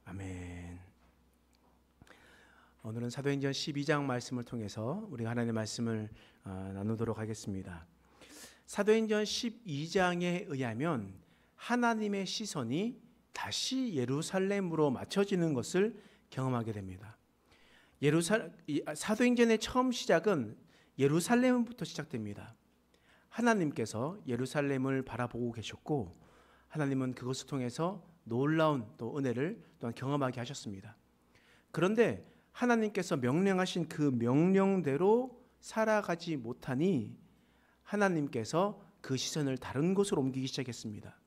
아멘. 오늘은 사도행전 12장 말씀을 통해서 우리가 하나님의 말씀을 나누도록 하겠습니다. 사도행전 12장에 의하면 하나님의 시선이 다시 예루살렘으로 맞춰지는 것을 경험하게 됩니다. 사도행전의 처음 시작은 예루살렘부터 시작됩니다. 하나님께서 예루살렘을 바라보고 계셨고 하나님은 그것을 통해서 놀라운 또 은혜를 또한 경험하게 하셨습니다. 그런데 하나님께서 명령하신 그 명령대로 살아가지 못하니 하나님께서 그 시선을 다른 곳으로 옮기기 시작했습니다.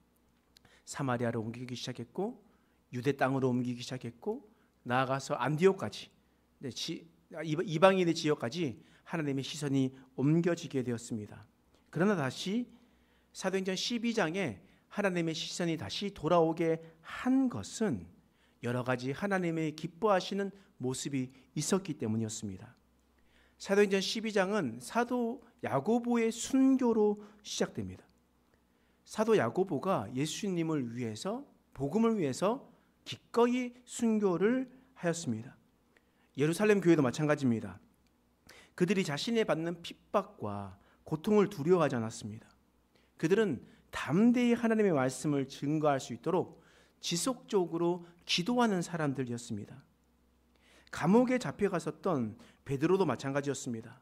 사마리아로 옮기기 시작했고 유대 땅으로 옮기기 시작했고 나아가서 안디옥까지 이방인의 지역까지 하나님의 시선이 옮겨지게 되었습니다. 그러나 다시 사도행전 12장에 하나님의 시선이 다시 돌아오게 한 것은 여러 가지 하나님의 기뻐하시는 모습이 있었기 때문이었습니다. 사도행전 12장은 사도 야고보의 순교로 시작됩니다. 사도 야고보가 예수님을 위해서 복음을 위해서 기꺼이 순교를 하였습니다. 예루살렘 교회도 마찬가지입니다. 그들이 자신이 받는 핍박과 고통을 두려워하지 않았습니다. 그들은 담대히 하나님의 말씀을 증거할 수 있도록 지속적으로 기도하는 사람들이었습니다. 감옥에 잡혀갔었던 베드로도 마찬가지였습니다.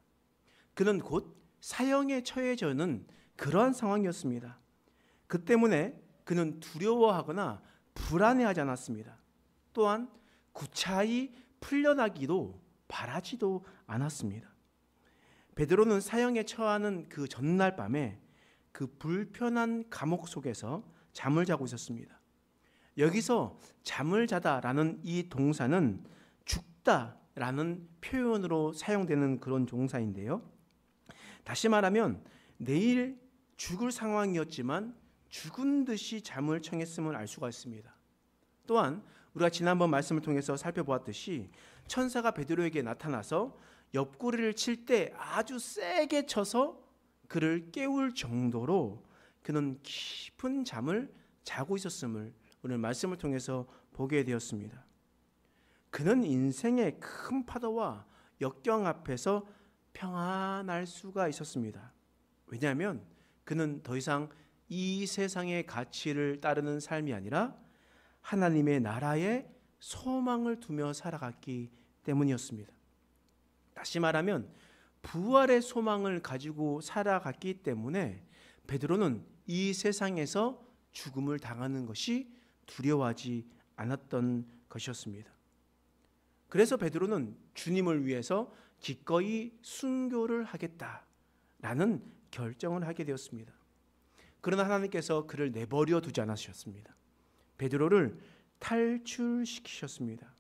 그는 곧 사형에 처해져는 그러한 상황이었습니다. 그 때문에 그는 두려워하거나 불안해하지 않았습니다. 또한 구차히 풀려나기도 바라지도 않았습니다. 베드로는 사형에 처하는 그 전날 밤에 그 불편한 감옥 속에서 잠을 자고 있었습니다. 여기서 잠을 자다라는 이 동사는 죽다라는 표현으로 사용되는 그런 동사인데요. 다시 말하면 내일 죽을 상황이었지만 죽은 듯이 잠을 청했음을 알 수가 있습니다. 또한 우리가 지난번 말씀을 통해서 살펴보았듯이 천사가 베드로에게 나타나서 옆구리를 칠 때 아주 세게 쳐서 그를 깨울 정도로 그는 깊은 잠을 자고 있었음을 오늘 말씀을 통해서 보게 되었습니다. 그는 인생의 큰 파도와 역경 앞에서 평안할 수가 있었습니다. 왜냐하면 그는 더 이상 이 세상의 가치를 따르는 삶이 아니라 하나님의 나라에 소망을 두며 살아갔기 때문이었습니다. 다시 말하면 부활의 소망을 가지고 살아갔기 때문에 베드로는 이 세상에서 죽음을 당하는 것이 두려워하지 않았던 것이었습니다. 그래서 베드로는 주님을 위해서 기꺼이 순교를 하겠다라는 결정을 하게 되었습니다. 그러나 하나님께서 그를 내버려 두지 않으셨습니다. 베드로를 탈출시키셨습니다.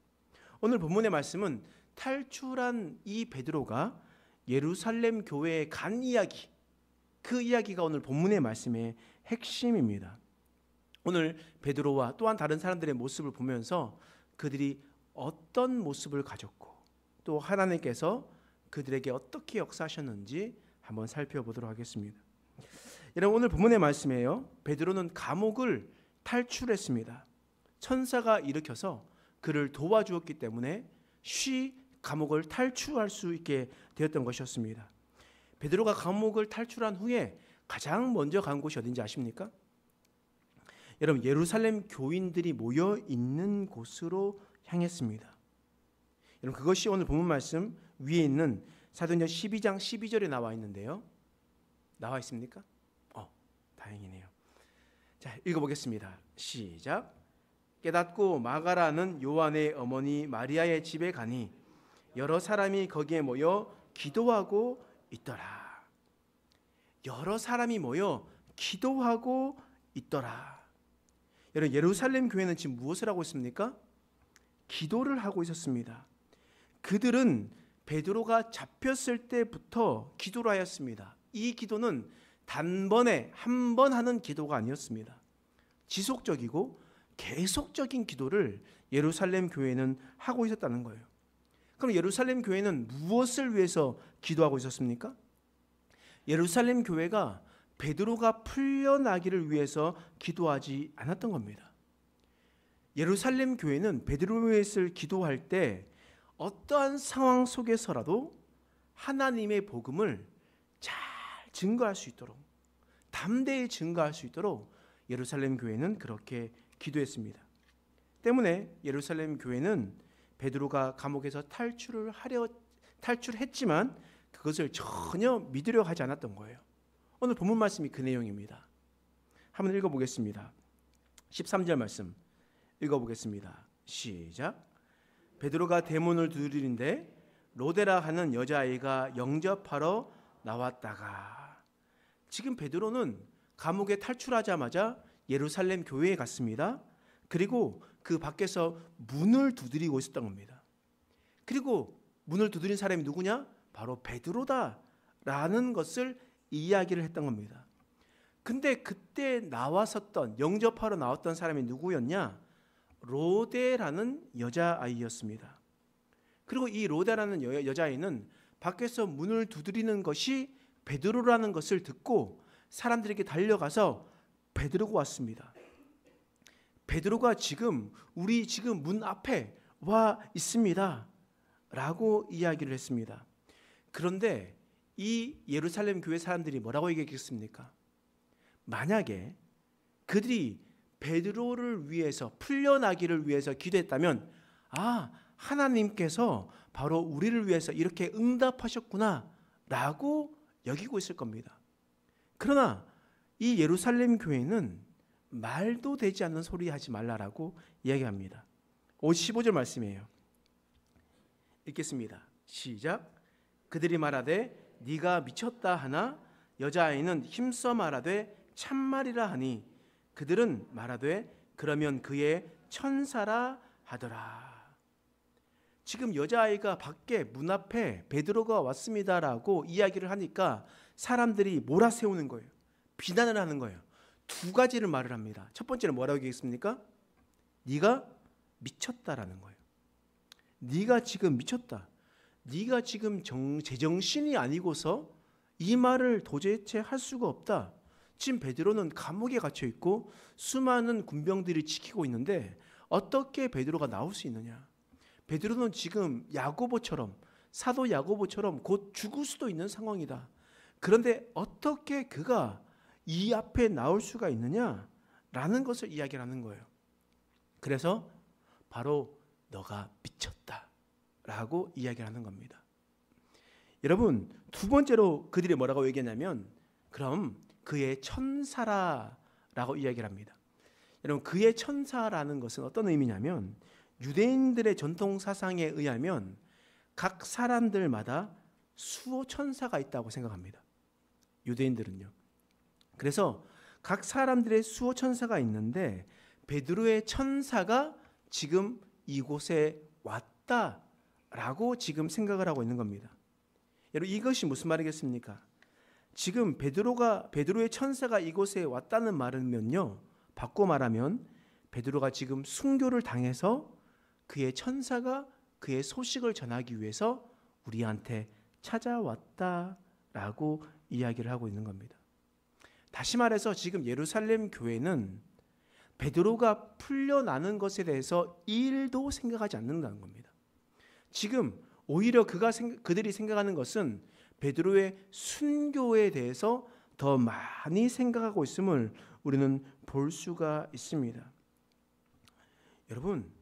오늘 본문의 말씀은 탈출한 이 베드로가 예루살렘 교회에 간 이야기, 그 이야기가 오늘 본문의 말씀의 핵심입니다. 오늘 베드로와 또한 다른 사람들의 모습을 보면서 그들이 어떤 모습을 가졌고 또 하나님께서 그들에게 어떻게 역사하셨는지 한번 살펴보도록 하겠습니다. 여러분, 오늘 본문의 말씀이에요. 베드로는 감옥을 탈출했습니다. 천사가 일으켜서 그를 도와주었기 때문에 감옥을 탈출할 수 있게 되었던 것이었습니다. 베드로가 감옥을 탈출한 후에 가장 먼저 간 곳이 어딘지 아십니까? 여러분, 예루살렘 교인들이 모여 있는 곳으로 향했습니다. 여러분, 그것이 오늘 본문 말씀 위에 있는 사도행전 12장 12절에 나와 있는데요. 나와 있습니까? 다행이네요. 자, 읽어보겠습니다. 시작. 깨닫고 마가라는 요한의 어머니 마리아의 집에 가니 여러 사람이 거기에 모여 기도하고 있더라. 여러 사람이 모여 기도하고 있더라. 여러분, 예루살렘 교회는 지금 무엇을 하고 있습니까? 기도를 하고 있었습니다. 그들은 베드로가 잡혔을 때부터 기도를 하였습니다. 이 기도는 단번에 한 번 하는 기도가 아니었습니다. 지속적이고 계속적인 기도를 예루살렘 교회는 하고 있었다는 거예요. 그럼 예루살렘 교회는 무엇을 위해서 기도하고 있었습니까? 예루살렘 교회가 베드로가 풀려나기를 위해서 기도하지 않았던 겁니다. 예루살렘 교회는 베드로를 기도할 때 어떠한 상황 속에서라도 하나님의 복음을 잘 증거할 수 있도록, 담대히 증거할 수 있도록 예루살렘 교회는 그렇게 기도했습니다. 때문에 예루살렘 교회는 베드로가 감옥에서 탈출했지만 그것을 전혀 믿으려 하지 않았던 거예요. 오늘 본문 말씀이 그 내용입니다. 한번 읽어보겠습니다. 13절 말씀 읽어보겠습니다. 시작. 베드로가 대문을 두드리는데 로데라 하는 여자아이가 영접하러 나왔다가, 지금 베드로는 감옥에 탈출하자마자 예루살렘 교회에 갔습니다. 그리고 그 밖에서 문을 두드리고 있었던 겁니다. 그리고 문을 두드린 사람이 누구냐? 바로 베드로다라는 것을 이야기를 했던 겁니다. 근데 그때 나왔었던, 영접하러 나왔던 사람이 누구였냐? 로데라는 여자아이였습니다. 그리고 이 로데라는 여자아이는 밖에서 문을 두드리는 것이 베드로라는 것을 듣고 사람들에게 달려가서 베드로가 왔습니다. 베드로가 우리 지금 문 앞에 와 있습니다 라고 이야기를 했습니다. 그런데 이 예루살렘 교회 사람들이 뭐라고 얘기했겠습니까? 만약에 그들이 베드로를 위해서, 풀려나기를 위해서 기도했다면, 하나님께서 바로 우리를 위해서 이렇게 응답하셨구나 라고 여기고 있을 겁니다. 그러나 이 예루살렘 교회는 말도 되지 않는 소리 하지 말라라고 이야기합니다. 15절 말씀이에요. 읽겠습니다. 시작. 그들이 말하되 네가 미쳤다 하나 여자아이는 힘써 말하되 참말이라 하니 그들은 말하되 그러면 그의 천사라 하더라. 지금 여자아이가 밖에 문 앞에 베드로가 왔습니다라고 이야기를 하니까 사람들이 몰아세우는 거예요. 비난을 하는 거예요. 두 가지를 말을 합니다. 첫 번째는 뭐라고 얘기했습니까? 네가 미쳤다라는 거예요. 네가 지금 미쳤다. 네가 지금 제정신이 아니고서 이 말을 도대체 할 수가 없다. 지금 베드로는 감옥에 갇혀 있고 수많은 군병들이 지키고 있는데 어떻게 베드로가 나올 수 있느냐? 베드로는 지금 야고보처럼, 사도 야고보처럼 곧 죽을 수도 있는 상황이다. 그런데 어떻게 그가 이 앞에 나올 수가 있느냐라는 것을 이야기를 하는 거예요. 그래서 바로 너가 미쳤다라고 이야기를 하는 겁니다. 여러분, 두 번째로 그들이 뭐라고 얘기했냐면 그럼 그의 천사라라고 이야기를 합니다. 여러분, 그의 천사라는 것은 어떤 의미냐면 유대인들의 전통 사상에 의하면 각 사람들마다 수호 천사가 있다고 생각합니다. 유대인들은요. 그래서 각 사람들의 수호 천사가 있는데 베드로의 천사가 지금 이곳에 왔다라고 지금 생각을 하고 있는 겁니다. 여러분, 이것이 무슨 말이겠습니까? 지금 베드로의 천사가 이곳에 왔다는 말은요, 바꿔 말하면 베드로가 지금 순교를 당해서 그의 천사가 그의 소식을 전하기 위해서 우리한테 찾아왔다라고 이야기를 하고 있는 겁니다. 다시 말해서 지금 예루살렘 교회는 베드로가 풀려나는 것에 대해서 1도 생각하지 않는다는 겁니다. 지금 오히려 그들이 생각하는 것은 베드로의 순교에 대해서 더 많이 생각하고 있음을 우리는 볼 수가 있습니다. 여러분,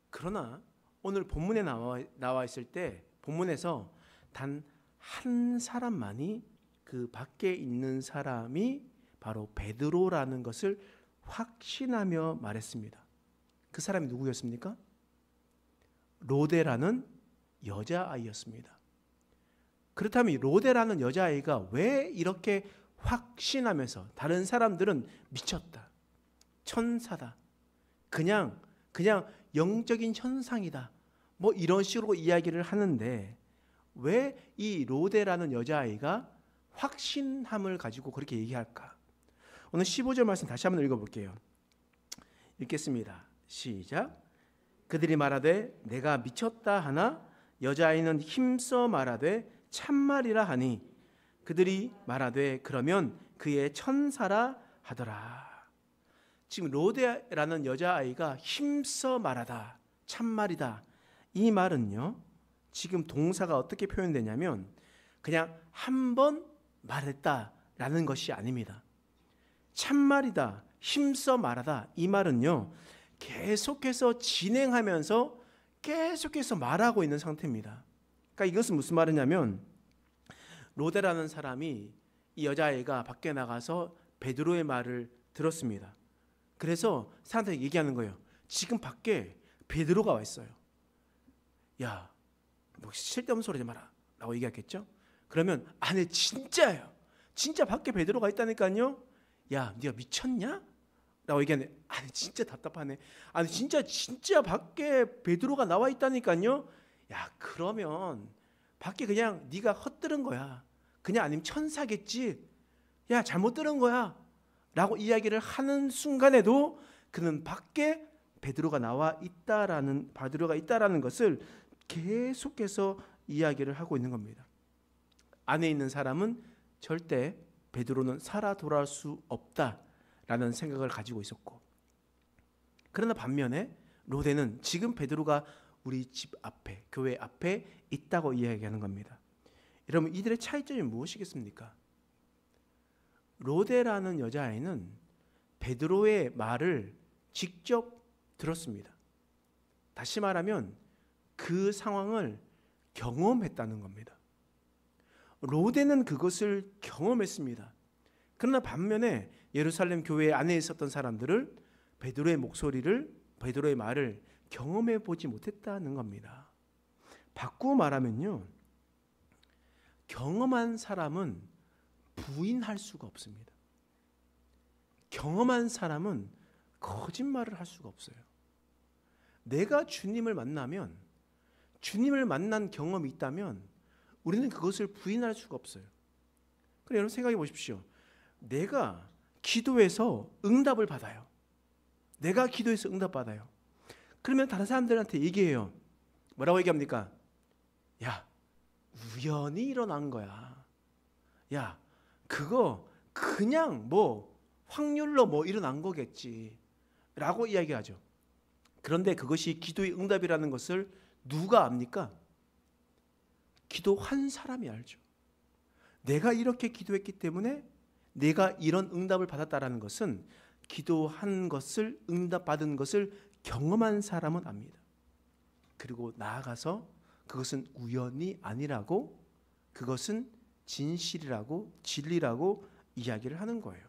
그러나 오늘 본문에 나와 있을 때 본문에서 단 한 사람만이, 그 밖에 있는 사람이 바로 베드로라는 것을 확신하며 말했습니다. 그 사람이 누구였습니까? 로데라는 여자아이였습니다. 그렇다면 로데라는 여자아이가 왜 이렇게 확신하면서 다른 사람들은 미쳤다, 천사다, 그냥 영적인 현상이다, 뭐 이런 식으로 이야기를 하는데 왜 이 로데라는 여자아이가 확신함을 가지고 그렇게 얘기할까? 오늘 15절 말씀 다시 한번 읽어볼게요. 읽겠습니다. 시작. 그들이 말하되 내가 미쳤다 하나 여자아이는 힘써 말하되 참말이라 하니 그들이 말하되 그러면 그의 천사라 하더라. 지금 로데라는 여자아이가 힘써 말하다, 참말이다, 이 말은요, 지금 동사가 어떻게 표현되냐면 그냥 한 번 말했다라는 것이 아닙니다. 참말이다, 힘써 말하다, 이 말은요, 계속해서 진행하면서 계속해서 말하고 있는 상태입니다. 그러니까 이것은 무슨 말이냐면, 로데라는 사람이 이 여자아이가 밖에 나가서 베드로의 말을 들었습니다. 그래서 사람들에게 얘기하는 거예요. 지금 밖에 베드로가 와 있어요. 야, 뭐 쓸데없는 소리 하지 마라 라고 얘기했겠죠. 그러면 아니 진짜예요. 진짜 밖에 베드로가 있다니까요. 야, 네가 미쳤냐? 라고 얘기하네. 아니 진짜 답답하네. 아니 진짜 밖에 베드로가 나와 있다니까요. 야, 그러면 밖에 그냥 네가 헛들은 거야. 그냥 아니면 천사겠지. 야, 잘못 들은 거야 라고 이야기를 하는 순간에도 그는 밖에 베드로가 있다라는 것을 계속해서 이야기를 하고 있는 겁니다. 안에 있는 사람은 절대 베드로는 살아 돌아올 수 없다라는 생각을 가지고 있었고, 그러나 반면에 로데는 지금 베드로가 우리 집 앞에, 교회 앞에 있다고 이야기하는 겁니다. 여러분, 이들의 차이점이 무엇이겠습니까? 로데라는 여자아이는 베드로의 말을 직접 들었습니다. 다시 말하면 그 상황을 경험했다는 겁니다. 로데는 그것을 경험했습니다. 그러나 반면에 예루살렘 교회 안에 있었던 사람들을 베드로의 말을 경험해 보지 못했다는 겁니다. 바꾸어 말하면요, 경험한 사람은 부인할 수가 없습니다. 경험한 사람은 거짓말을 할 수가 없어요. 내가 주님을 만나면, 주님을 만난 경험이 있다면 우리는 그것을 부인할 수가 없어요. 그럼 여러분 생각해 보십시오. 내가 기도해서 응답을 받아요. 내가 기도해서 응답받아요. 그러면 다른 사람들한테 얘기해요. 뭐라고 얘기합니까? 야, 우연히 일어난 거야. 야, 그거 그냥 확률로 일어난 거겠지 라고 이야기하죠. 그런데 그것이 기도의 응답이라는 것을 누가 압니까? 기도한 사람이 알죠. 내가 이렇게 기도했기 때문에 내가 이런 응답을 받았다라는 것은 기도한 것을, 응답받은 것을 경험한 사람은 압니다. 그리고 나아가서 그것은 우연이 아니라고, 그것은 진실이라고, 진리라고 이야기를 하는 거예요.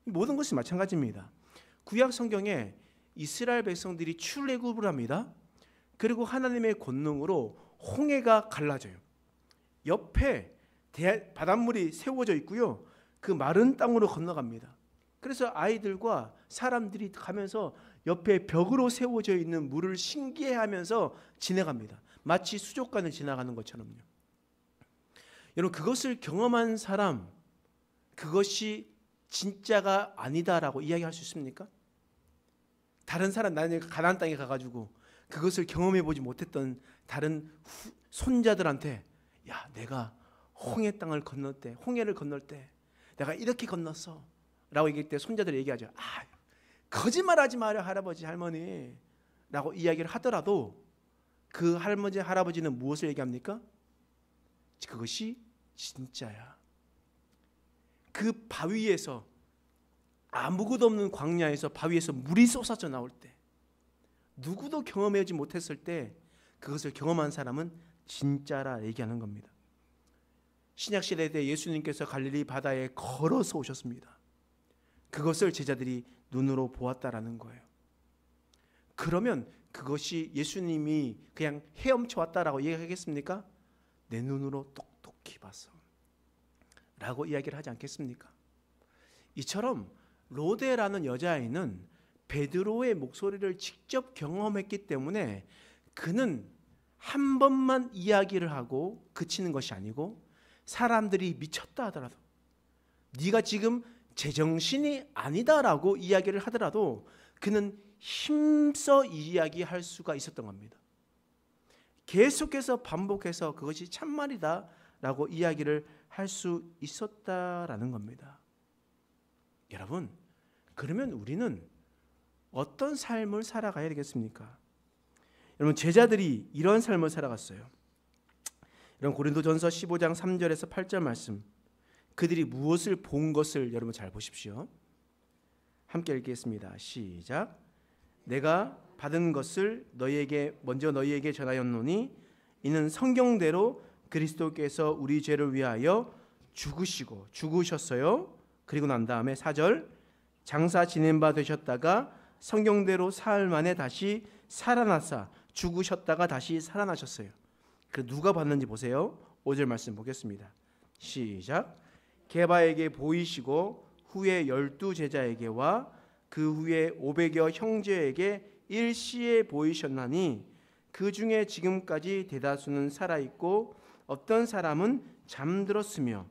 모든 것이 마찬가지입니다. 구약 성경에 이스라엘 백성들이 출애굽을 합니다. 그리고 하나님의 권능으로 홍해가 갈라져요. 옆에 바닷물이 세워져 있고요. 그 마른 땅으로 건너갑니다. 그래서 아이들과 사람들이 가면서 옆에 벽으로 세워져 있는 물을 신기해하면서 지나갑니다. 마치 수족관을 지나가는 것처럼요. 여러분, 그것을 경험한 사람, 그것이 진짜가 아니다라고 이야기할 수 있습니까? 다른 사람, 나는 가나안 땅에 가가지고 그것을 경험해보지 못했던 다른 손자들한테, 야, 내가 홍해를 건널 때 내가 이렇게 건넜어 라고 얘기할 때 손자들이 얘기하죠. 아, 거짓말하지 마라 할아버지 할머니 라고 이야기를 하더라도 그 할머니 할아버지는 무엇을 얘기합니까? 그것이 진짜야. 그 바위에서, 아무것도 없는 광야에서 바위에서 물이 쏟아져 나올 때, 누구도 경험하지 못했을 때 그것을 경험한 사람은 진짜라 얘기하는 겁니다. 신약시대 때 예수님께서 갈릴리 바다에 걸어서 오셨습니다. 그것을 제자들이 눈으로 보았다라는 거예요. 그러면 그것이 예수님이 그냥 헤엄쳐 왔다라고 얘기하겠습니까? 내 눈으로 똑똑히 봤어 라고 이야기를 하지 않겠습니까? 이처럼 로데라는 여자아이는 베드로의 목소리를 직접 경험했기 때문에 그는 한 번만 이야기를 하고 그치는 것이 아니고, 사람들이 미쳤다 하더라도, 네가 지금 제정신이 아니다라고 이야기를 하더라도 그는 힘써 이야기할 수가 있었던 겁니다. 계속해서 반복해서 그것이 참말이다 라고 이야기를 할 수 있었다라는 겁니다. 여러분, 그러면 우리는 어떤 삶을 살아가야 되겠습니까? 여러분, 제자들이 이런 삶을 살아갔어요. 이런 고린도전서 15장 3절에서 8절 말씀, 그들이 무엇을 본 것을 여러분 잘 보십시오. 함께 읽겠습니다. 시작. 내가 받은 것을 먼저 너희에게 전하였노니 이는 성경대로 그리스도께서 우리 죄를 위하여 죽으셨어요. 그리고 난 다음에 4절, 장사 지낸 바 되셨다가 성경대로 사흘 만에 다시 살아나사 죽으셨다가 다시 살아나셨어요. 그 누가 봤는지 보세요. 5절 말씀 보겠습니다. 시작. 게바에게 보이시고 후에 12제자에게와 그 후에 500여 형제에게 일시에 보이셨나니 그 중에 지금까지 대다수는 살아있고 어떤 사람은 잠들었으며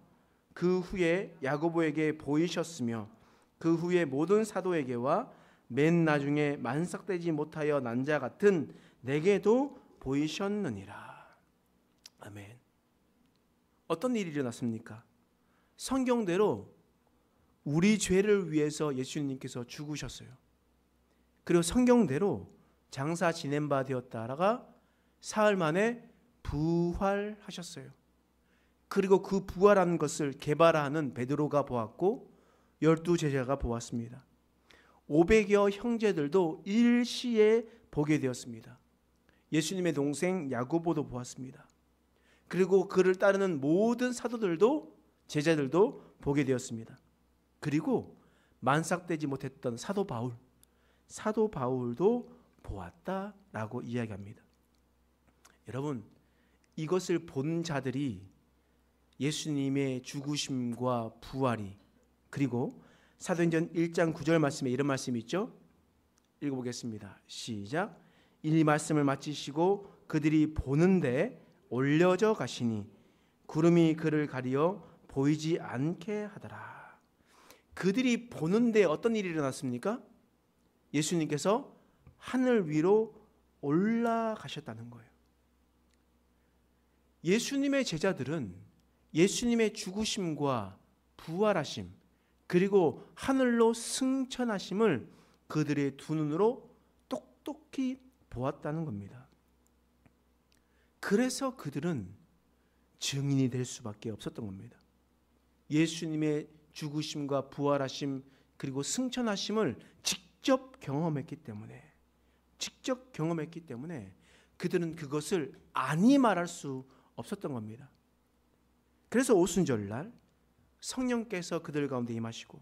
그 후에 야고보에게 보이셨으며 그 후에 모든 사도에게와 맨 나중에 만삭되지 못하여 난 자 같은 내게도 보이셨느니라. 아멘. 어떤 일이 일어났습니까? 성경대로 우리 죄를 위해서 예수님께서 죽으셨어요. 그리고 성경대로 장사 지낸 바 되었다가 사흘 만에 부활하셨어요. 그리고 그 부활한 것을 개발하는 베드로가 보았고 12제자가 보았습니다. 500여 형제들도 일시에 보게 되었습니다. 예수님의 동생 야고보도 보았습니다. 그리고 그를 따르는 모든 사도들도, 제자들도 보게 되었습니다. 그리고 만삭되지 못했던 사도 바울도 보았다라고 이야기합니다. 여러분, 이것을 본 자들이 예수님의 죽으심과 부활이, 그리고 사도행전 1장 9절 말씀에 이런 말씀이 있죠. 읽어보겠습니다. 시작. 이 말씀을 마치시고 그들이 보는데 올려져 가시니 구름이 그를 가리어 보이지 않게 하더라. 그들이 보는데 어떤 일이 일어났습니까? 예수님께서 하늘 위로 올라가셨다는 거예요. 예수님의 제자들은 예수님의 죽으심과 부활하심, 그리고 하늘로 승천하심을 그들의 두 눈으로 똑똑히 보았다는 겁니다. 그래서 그들은 증인이 될 수밖에 없었던 겁니다. 예수님의 죽으심과 부활하심, 그리고 승천하심을 직접 경험했기 때문에 그들은 그것을 아니 말할 수 없었던 겁니다. 그래서 오순절날 성령께서 그들 가운데 임하시고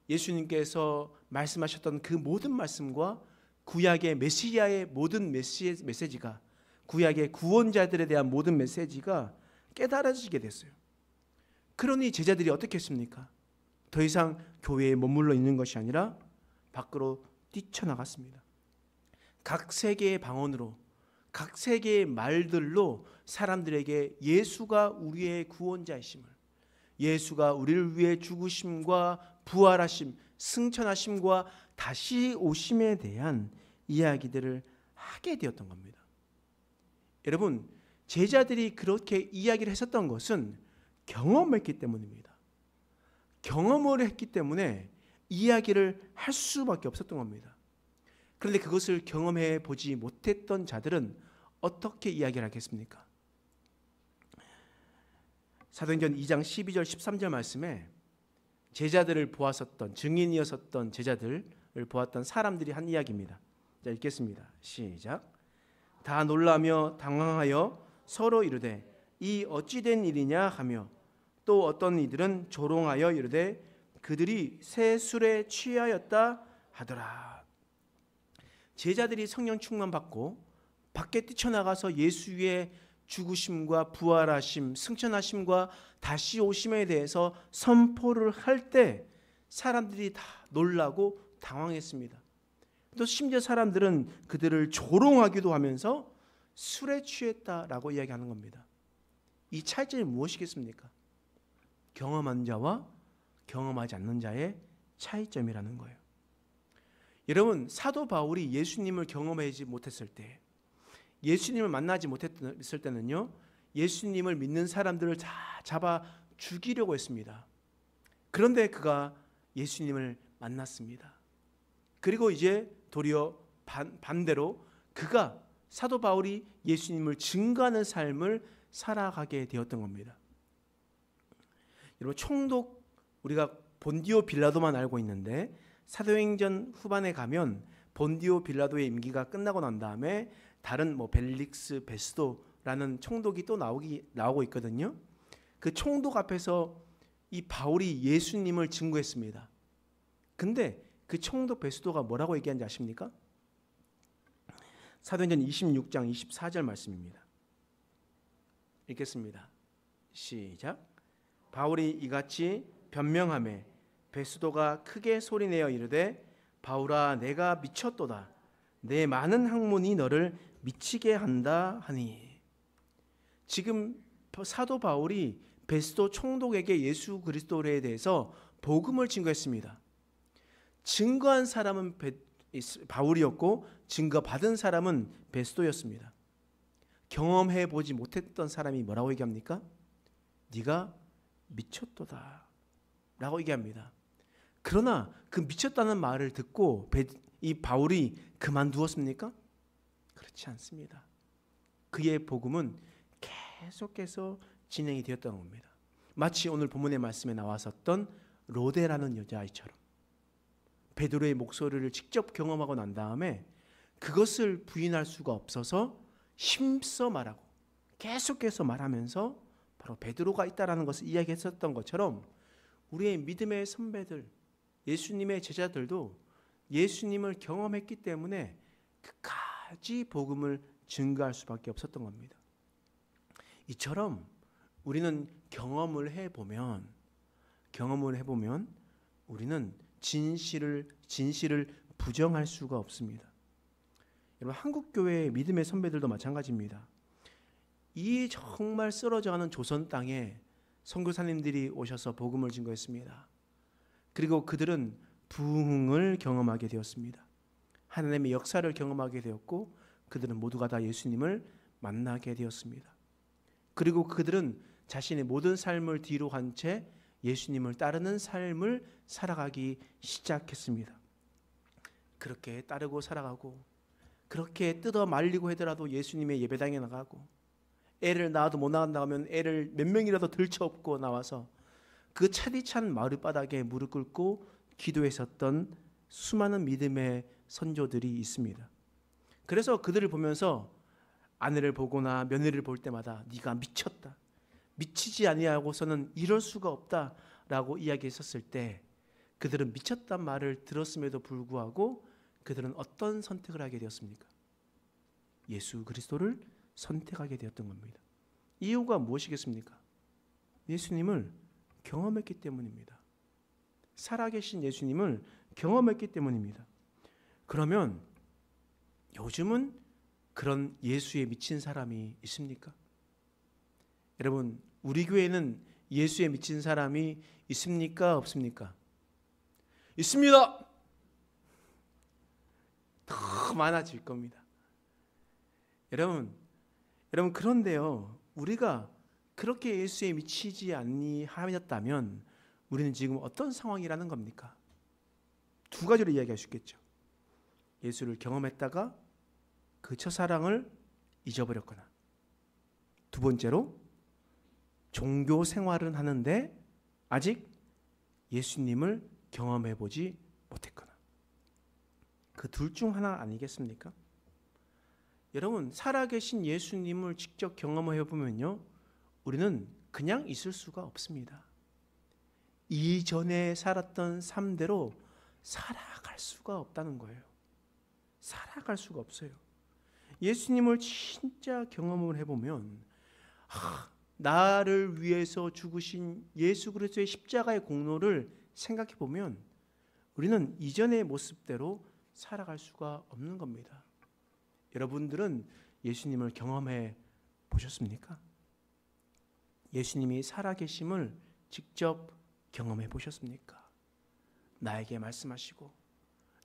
예수님께서 말씀하셨던 그 모든 말씀과 구약의 메시아의 모든 메시지가, 구약의 구원자들에 대한 모든 메시지가 깨달아지게 됐어요. 그러니 제자들이 어떻게 했습니까? 더 이상 교회에 머물러 있는 것이 아니라 밖으로 뛰쳐나갔습니다. 각 세계의 방언으로, 각 세계의 말들로 사람들에게 예수가 우리의 구원자이심을, 예수가 우리를 위해 죽으심과 부활하심, 승천하심과 다시 오심에 대한 이야기들을 하게 되었던 겁니다. 여러분, 제자들이 그렇게 이야기를 했었던 것은 경험했기 때문입니다. 경험을 했기 때문에 이야기를 할 수밖에 없었던 겁니다. 그런데 그것을 경험해 보지 못했던 자들은 어떻게 이야기를 하겠습니까? 사도행전 2장 12절 13절 말씀에 제자들을 보았었던, 증인이었었던 제자들을 보았던 사람들이 한 이야기입니다. 자, 읽겠습니다. 시작. 다 놀라며 당황하여 서로 이르되 이 어찌된 일이냐 하며 또 어떤 이들은 조롱하여 이르되 그들이 새 술에 취하였다 하더라. 제자들이 성령 충만 받고 밖에 뛰쳐나가서 예수의 죽으심과 부활하심, 승천하심과 다시 오심에 대해서 선포를 할 때 사람들이 다 놀라고 당황했습니다. 또 심지어 사람들은 그들을 조롱하기도 하면서 술에 취했다라고 이야기하는 겁니다. 이 차이점이 무엇이겠습니까? 경험한 자와 경험하지 않는 자의 차이점이라는 거예요. 여러분, 사도 바울이 예수님을 경험하지 못했을 때, 예수님을 만나지 못했을 때는요, 예수님을 믿는 사람들을 다 잡아 죽이려고 했습니다. 그런데 그가 예수님을 만났습니다. 그리고 이제 도리어 반대로 그가 사도 바울이 예수님을 증거하는 삶을 살아가게 되었던 겁니다. 여러분, 총독 우리가 본디오 빌라도만 알고 있는데 사도행전 후반에 가면 본디오 빌라도의 임기가 끝나고 난 다음에 다른 벨릭스 베스도라는 총독이 또 나오고 있거든요. 그 총독 앞에서 이 바울이 예수님을 증거했습니다. 근데 그 총독 베스도가 뭐라고 얘기하는지 아십니까? 사도행전 26장 24절 말씀입니다. 읽겠습니다. 시작. 바울이 이같이 변명하매 베스도가 크게 소리내어 이르되 바울아 내가 미쳤도다. 내 많은 학문이 너를 미치게 한다 하니. 지금 사도 바울이 베스도 총독에게 예수 그리스도에 대해서 복음을 증거했습니다. 증거한 사람은 바울이었고 증거받은 사람은 베스도였습니다. 경험해 보지 못했던 사람이 뭐라고 얘기합니까? 네가 미쳤도다 라고 얘기합니다. 그러나 그 미쳤다는 말을 듣고 이 바울이 그만두었습니까? 그렇지 않습니다. 그의 복음은 계속해서 진행이 되었던 겁니다. 마치 오늘 본문의 말씀에 나왔었던 로데라는 여자아이처럼 베드로의 목소리를 직접 경험하고 난 다음에 그것을 부인할 수가 없어서 힘써 말하고 계속해서 말하면서 바로 베드로가 있다라는 것을 이야기했었던 것처럼 우리의 믿음의 선배들, 예수님의 제자들도 예수님을 경험했기 때문에 끝까지 복음을 증거할 수밖에 없었던 겁니다. 이처럼 우리는 경험을 해보면 우리는 진실을 부정할 수가 없습니다. 여러분, 한국교회의 믿음의 선배들도 마찬가지입니다. 이 정말 쓰러져가는 조선 땅에 선교사님들이 오셔서 복음을 증거했습니다. 그리고 그들은 부흥을 경험하게 되었습니다. 하나님의 역사를 경험하게 되었고 그들은 모두가 다 예수님을 만나게 되었습니다. 그리고 그들은 자신의 모든 삶을 뒤로 한 채 예수님을 따르는 삶을 살아가기 시작했습니다. 그렇게 따르고 살아가고 그렇게 뜯어 말리고 하더라도 예수님의 예배당에 나가고 애를 낳아도 못 나간다고 하면 애를 몇 명이라도 들쳐업고 나와서 그 차디찬 마을바닥에 무릎 꿇고 기도했었던 수많은 믿음의 선조들이 있습니다. 그래서 그들을 보면서 아내를 보거나 며느리를 볼 때마다 네가 미쳤다. 미치지 아니하고서는 이럴 수가 없다라고 이야기했었을 때 그들은 미쳤단 말을 들었음에도 불구하고 그들은 어떤 선택을 하게 되었습니까? 예수 그리스도를 선택하게 되었던 겁니다. 이유가 무엇이겠습니까? 예수님을 경험했기 때문입니다. 살아계신 예수님을 경험했기 때문입니다. 그러면 요즘은 그런 예수에 미친 사람이 있습니까? 여러분, 우리 교회는 예수에 미친 사람이 있습니까? 없습니까? 있습니다. 더 많아질 겁니다. 여러분 그런데요, 우리가 그렇게 예수에 미치지 아니하였다면 우리는 지금 어떤 상황이라는 겁니까? 두 가지로 이야기할 수 있겠죠. 예수를 경험했다가 그 첫사랑을 잊어버렸거나, 두 번째로 종교 생활은 하는데 아직 예수님을 경험해보지 못했거나, 그 둘 중 하나 아니겠습니까? 여러분, 살아계신 예수님을 직접 경험해보면요, 우리는 그냥 있을 수가 없습니다. 이전에 살았던 삶대로 살아갈 수가 없다는 거예요. 살아갈 수가 없어요. 예수님을 진짜 경험을 해보면 나를 위해서 죽으신 예수 그리스도의 십자가의 공로를 생각해 보면 우리는 이전의 모습대로 살아갈 수가 없는 겁니다. 여러분들은 예수님을 경험해 보셨습니까? 예수님이 살아계심을 직접 경험해 보셨습니까? 나에게 말씀하시고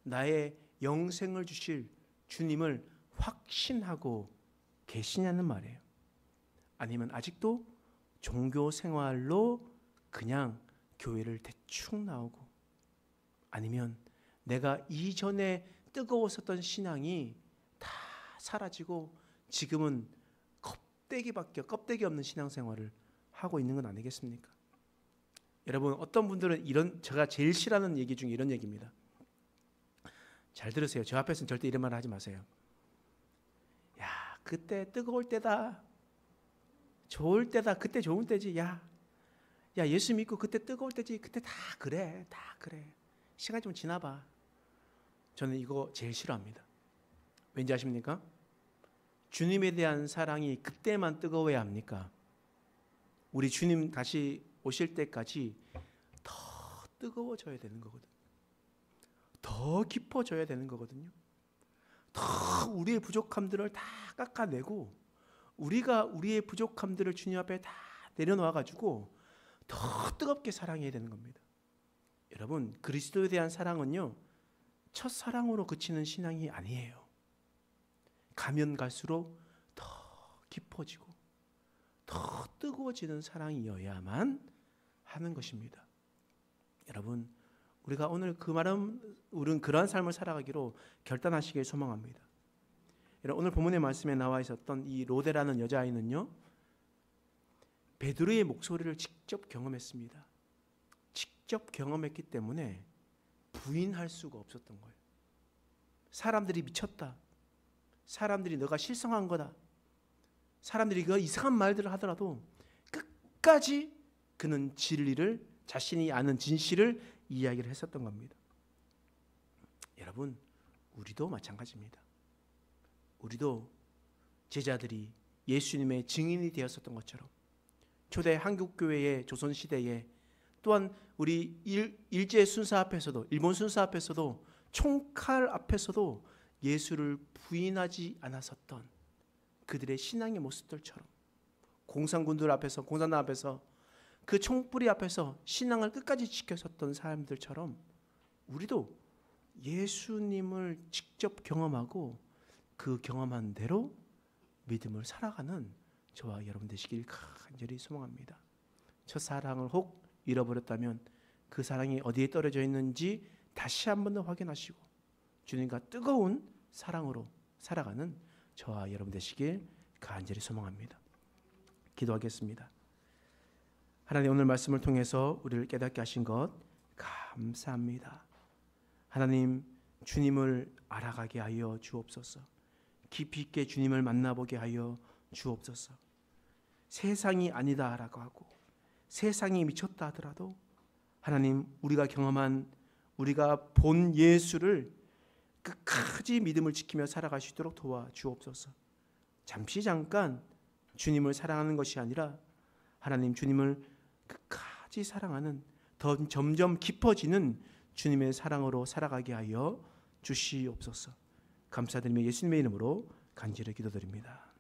나의 영생을 주실 주님을 확신하고 계시냐는 말이에요. 아니면 아직도 종교 생활로 그냥 교회를 대충 나오고, 아니면 내가 이전에 뜨거웠었던 신앙이 다 사라지고 지금은 껍데기 없는 신앙생활을 하고 있는 건 아니겠습니까? 여러분, 어떤 분들은 제가 제일 싫어하는 얘기 중에 이런 얘기입니다. 잘 들으세요. 저 앞에서는 절대 이런 말 하지 마세요. 야, 그때 뜨거울 때다. 좋을 때다. 그때 좋은 때지. 야, 예수 믿고 그때 뜨거울 때지. 그때 다 그래. 시간 좀 지나봐. 저는 이거 제일 싫어합니다. 왠지 아십니까? 주님에 대한 사랑이 그때만 뜨거워야 합니까? 우리 주님 다시 오실 때까지 더 뜨거워져야 되는 거거든요. 더 깊어져야 되는 거거든요. 더 우리의 부족함들을 다 깎아내고 우리가 우리의 부족함들을 주님 앞에 다 내려놓아가지고 더 뜨겁게 사랑해야 되는 겁니다. 여러분, 그리스도에 대한 사랑은요, 첫사랑으로 그치는 신앙이 아니에요. 가면 갈수록 더 깊어지고 더 뜨거워지는 사랑이어야만 하는 것입니다. 여러분, 우리가 오늘 우리는 그러한 삶을 살아가기로 결단하시길 소망합니다. 여러분, 오늘 본문의 말씀에 나와 있었던 이 로데라는 여자아이는요, 베드로의 목소리를 직접 경험했습니다. 직접 경험했기 때문에 부인할 수가 없었던 거예요. 사람들이 미쳤다. 사람들이 너가 실성한 거다. 사람들이 그 이상한 말들을 하더라도 끝까지 그는 진리를, 자신이 아는 진실을 이야기를 했었던 겁니다. 여러분, 우리도 마찬가지입니다. 우리도 제자들이 예수님의 증인이 되었었던 것처럼 초대 한국교회의 조선시대에 또한 우리 일제 순사 앞에서도, 일본 순사 앞에서도, 총칼 앞에서도 예수를 부인하지 않았었던 그들의 신앙의 모습들처럼, 공산군들 앞에서, 공산당 앞에서, 그 총뿌리 앞에서 신앙을 끝까지 지켰었던 사람들처럼 우리도 예수님을 직접 경험하고 그 경험한 대로 믿음을 살아가는 저와 여러분 되시길 간절히 소망합니다. 첫사랑을 혹 잃어버렸다면 그 사랑이 어디에 떨어져 있는지 다시 한 번 더 확인하시고 주님과 뜨거운 사랑으로 살아가는 저와 여러분 되시길 간절히 소망합니다. 기도하겠습니다. 하나님, 오늘 말씀을 통해서 우리를 깨닫게 하신 것 감사합니다. 하나님, 주님을 알아가게 하여 주옵소서. 깊이 있게 주님을 만나보게 하여 주옵소서. 세상이 아니다라고 하고 세상이 미쳤다 하더라도 하나님, 우리가 경험한, 우리가 본 예수를 끝까지 믿음을 지키며 살아갈 수 있도록 도와주옵소서. 잠깐 주님을 사랑하는 것이 아니라 하나님, 주님을 끝까지 사랑하는, 더 점점 깊어지는 주님의 사랑으로 살아가게 하여 주시옵소서. 감사드리며 예수님의 이름으로 간절히 기도드립니다.